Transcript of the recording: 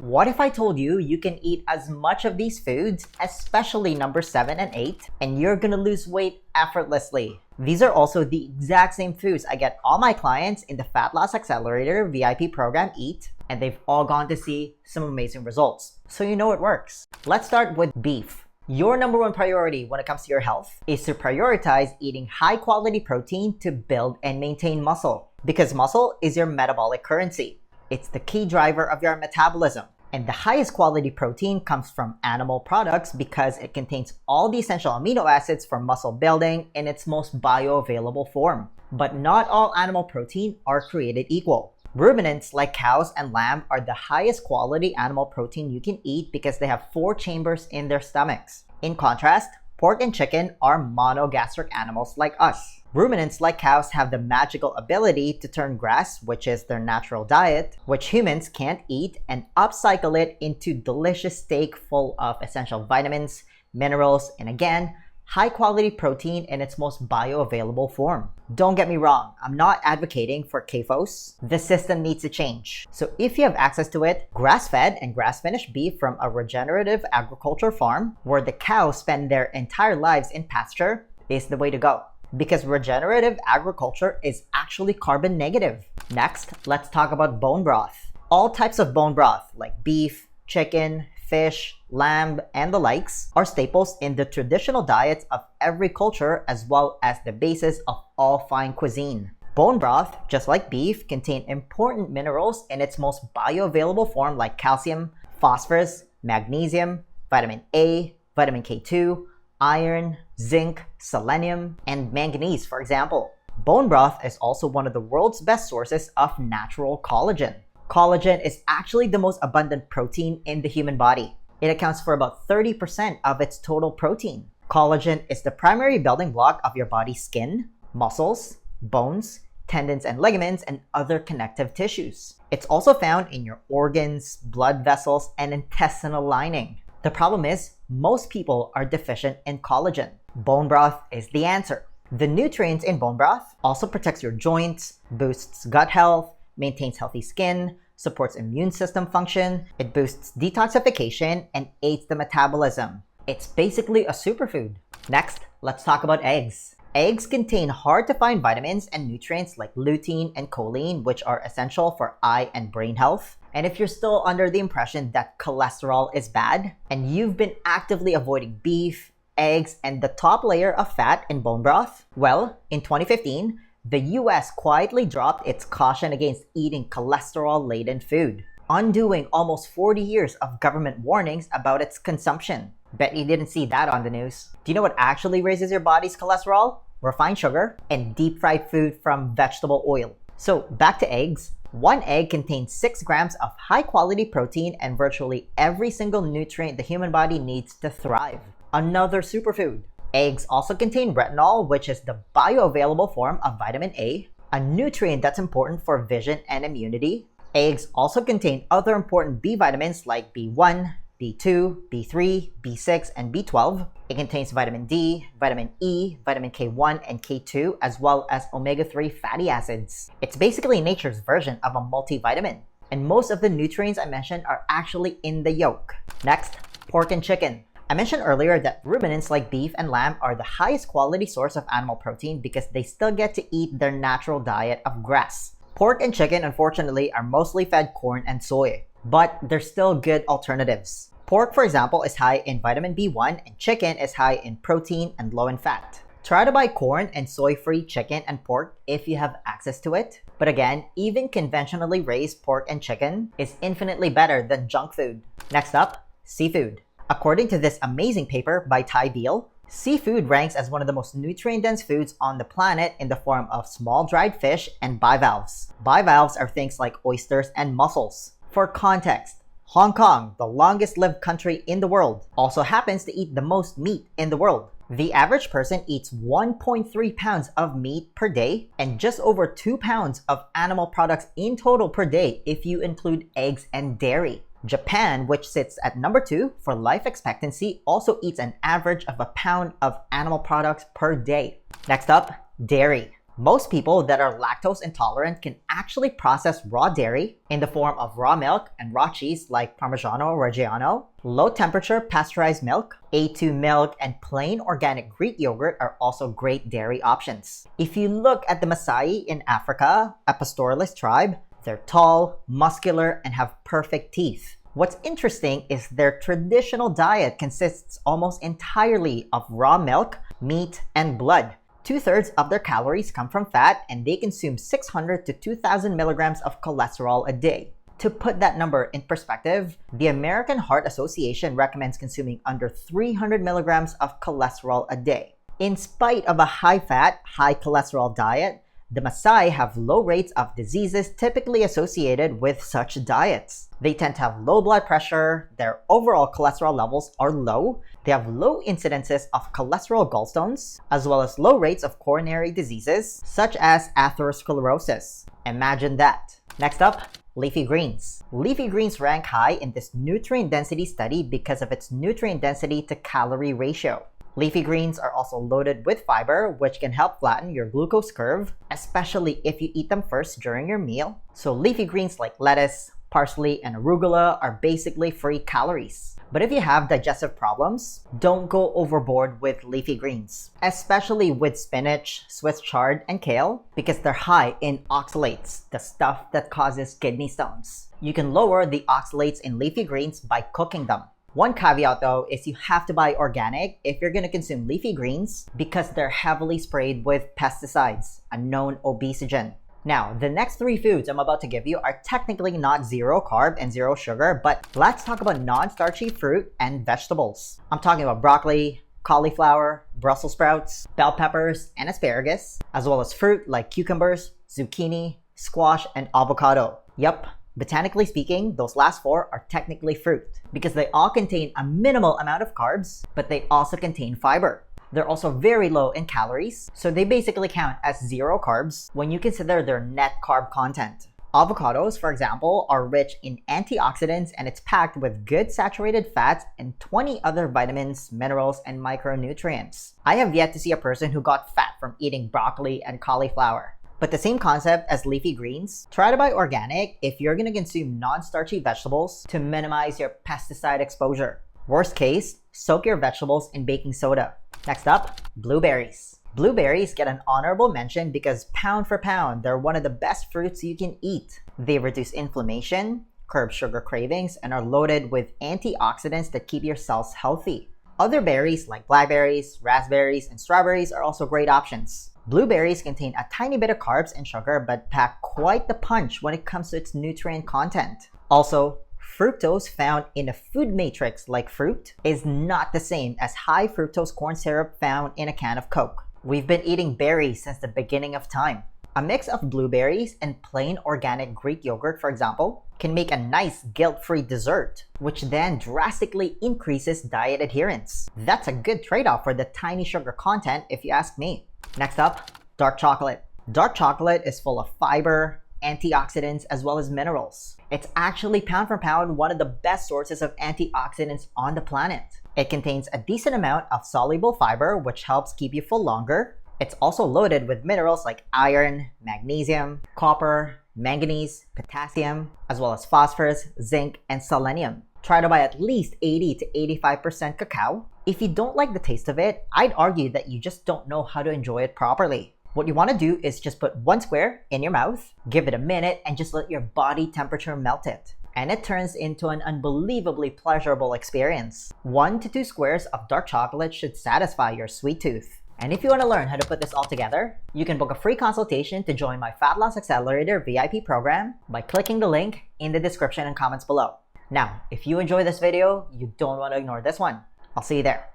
What if I told you you can eat as much of these foods, especially number 7 and 8, and you're gonna lose weight effortlessly? These are also the exact same foods I get all my clients in the Fat Loss Accelerator VIP program eat, and they've all gone to see some amazing results. So you know it works. Let's start with beef. Your number one priority when it comes to your health is to prioritize eating high quality protein to build and maintain muscle, because muscle is your metabolic currency. It's the key driver of your metabolism. And the highest quality protein comes from animal products because it contains all the essential amino acids for muscle building in its most bioavailable form. But not all animal protein are created equal. Ruminants like cows and lamb are the highest quality animal protein you can eat because they have 4 chambers in their stomachs. In contrast, pork and chicken are monogastric animals like us. Ruminants like cows have the magical ability to turn grass, which is their natural diet, which humans can't eat, and upcycle it into delicious steak full of essential vitamins, minerals, and again, high quality protein in its most bioavailable form. Don't get me wrong, I'm not advocating for CAFOs. The system needs to change. So if you have access to it, grass-fed and grass-finished beef from a regenerative agriculture farm where the cows spend their entire lives in pasture is the way to go, because regenerative agriculture is actually carbon negative. Next, let's talk about bone broth. All types of bone broth like beef, chicken, fish, lamb, and the likes are staples in the traditional diets of every culture as well as the basis of all fine cuisine. Bone broth, just like beef, contain important minerals in its most bioavailable form like calcium, phosphorus, magnesium, vitamin A, vitamin K2, iron, zinc, selenium, and manganese, for example. Bone broth is also one of the world's best sources of natural collagen. Collagen is actually the most abundant protein in the human body. It accounts for about 30% of its total protein. Collagen is the primary building block of your body's skin, muscles, bones, tendons and ligaments, and other connective tissues. It's also found in your organs, blood vessels, and intestinal lining. The problem is, most people are deficient in collagen. Bone broth is the answer. The nutrients in bone broth also protects your joints, boosts gut health, maintains healthy skin, supports immune system function, it boosts detoxification, and aids the metabolism. It's basically a superfood. Next, let's talk about eggs. Eggs contain hard-to-find vitamins and nutrients like lutein and choline, which are essential for eye and brain health. And if you're still under the impression that cholesterol is bad, and you've been actively avoiding beef, eggs, and the top layer of fat in bone broth, well, in 2015, the US quietly dropped its caution against eating cholesterol-laden food, undoing almost 40 years of government warnings about its consumption. Bet you didn't see that on the news. Do you know what actually raises your body's cholesterol? Refined sugar and deep-fried food from vegetable oil. So back to eggs. One egg contains 6 grams of high-quality protein and virtually every single nutrient the human body needs to thrive. Another superfood. Eggs also contain retinol, which is the bioavailable form of vitamin A, a nutrient that's important for vision and immunity. Eggs also contain other important B vitamins like B1, B2, B3, B6, and B12. It contains vitamin D, vitamin E, vitamin K1 and K2, as well as omega-3 fatty acids. It's basically nature's version of a multivitamin. And most of the nutrients I mentioned are actually in the yolk. Next, pork and chicken. I mentioned earlier that ruminants like beef and lamb are the highest quality source of animal protein because they still get to eat their natural diet of grass. Pork and chicken, unfortunately, are mostly fed corn and soy, but they're still good alternatives. Pork, for example, is high in vitamin B1 and chicken is high in protein and low in fat. Try to buy corn and soy-free chicken and pork if you have access to it. But again, even conventionally raised pork and chicken is infinitely better than junk food. Next up, seafood. According to this amazing paper by Ty Beal, seafood ranks as one of the most nutrient-dense foods on the planet in the form of small dried fish and bivalves. Bivalves are things like oysters and mussels. For context, Hong Kong, the longest-lived country in the world, also happens to eat the most meat in the world. The average person eats 1.3 pounds of meat per day and just over 2 pounds of animal products in total per day if you include eggs and dairy. Japan, which sits at number 2 for life expectancy, also eats an average of 1 pound of animal products per day. Next up, dairy. Most people that are lactose intolerant can actually process raw dairy in the form of raw milk and raw cheese like Parmigiano Reggiano. Low temperature pasteurized milk, A2 milk, and plain organic Greek yogurt are also great dairy options. If you look at the Maasai in Africa, a pastoralist tribe, they're tall, muscular, and have perfect teeth. What's interesting is their traditional diet consists almost entirely of raw milk, meat, and blood. 2/3 of their calories come from fat, and they consume 600 to 2,000 milligrams of cholesterol a day. To put that number in perspective, the American Heart Association recommends consuming under 300 milligrams of cholesterol a day. In spite of a high-fat, high-cholesterol diet, the Maasai have low rates of diseases typically associated with such diets. They tend to have low blood pressure, their overall cholesterol levels are low, they have low incidences of cholesterol gallstones, as well as low rates of coronary diseases, such as atherosclerosis. Imagine that. Next up, leafy greens. Leafy greens rank high in this nutrient density study because of its nutrient density to calorie ratio. Leafy greens are also loaded with fiber, which can help flatten your glucose curve, especially if you eat them first during your meal. So leafy greens like lettuce, parsley, and arugula are basically free calories. But if you have digestive problems, don't go overboard with leafy greens, especially with spinach, Swiss chard, and kale, because they're high in oxalates, the stuff that causes kidney stones. You can lower the oxalates in leafy greens by cooking them. One caveat though is you have to buy organic if you're going to consume leafy greens because they're heavily sprayed with pesticides, a known obesogen. Now, the next three foods I'm about to give you are technically not zero carb and zero sugar, but let's talk about non-starchy fruit and vegetables. I'm talking about broccoli, cauliflower, Brussels sprouts, bell peppers, and asparagus, as well as fruit like cucumbers, zucchini, squash, and avocado. Yup. Botanically speaking, those last four are technically fruit because they all contain a minimal amount of carbs, but they also contain fiber. They're also very low in calories, so they basically count as zero carbs when you consider their net carb content. Avocados, for example, are rich in antioxidants and it's packed with good saturated fats and 20 other vitamins, minerals, and micronutrients. I have yet to see a person who got fat from eating broccoli and cauliflower. But the same concept as leafy greens, try to buy organic if you're going to consume non-starchy vegetables to minimize your pesticide exposure. Worst case, soak your vegetables in baking soda. Next up, blueberries. Blueberries get an honorable mention because pound for pound, they're one of the best fruits you can eat. They reduce inflammation, curb sugar cravings, and are loaded with antioxidants that keep your cells healthy. Other berries like blackberries, raspberries, and strawberries are also great options. Blueberries contain a tiny bit of carbs and sugar but pack quite the punch when it comes to its nutrient content. Also, fructose found in a food matrix like fruit is not the same as high fructose corn syrup found in a can of Coke. We've been eating berries since the beginning of time. A mix of blueberries and plain organic Greek yogurt, for example, can make a nice guilt-free dessert, which then drastically increases diet adherence. That's a good trade-off for the tiny sugar content if you ask me. Next up, dark chocolate. Dark chocolate is full of fiber, antioxidants, as well as minerals. It's actually pound for pound one of the best sources of antioxidants on the planet. It contains a decent amount of soluble fiber, which helps keep you full longer. It's also loaded with minerals like iron, magnesium, copper, manganese, potassium, as well as phosphorus, zinc, and selenium. Try to buy at least 80 to 85% cacao. If you don't like the taste of it, I'd argue that you just don't know how to enjoy it properly. What you want to do is just put one square in your mouth, give it a minute, and just let your body temperature melt it. And it turns into an unbelievably pleasurable experience. 1 to 2 squares of dark chocolate should satisfy your sweet tooth. And if you want to learn how to put this all together, you can book a free consultation to join my Fat Loss Accelerator VIP program by clicking the link in the description and comments below. Now, if you enjoy this video, you don't want to ignore this one. I'll see you there.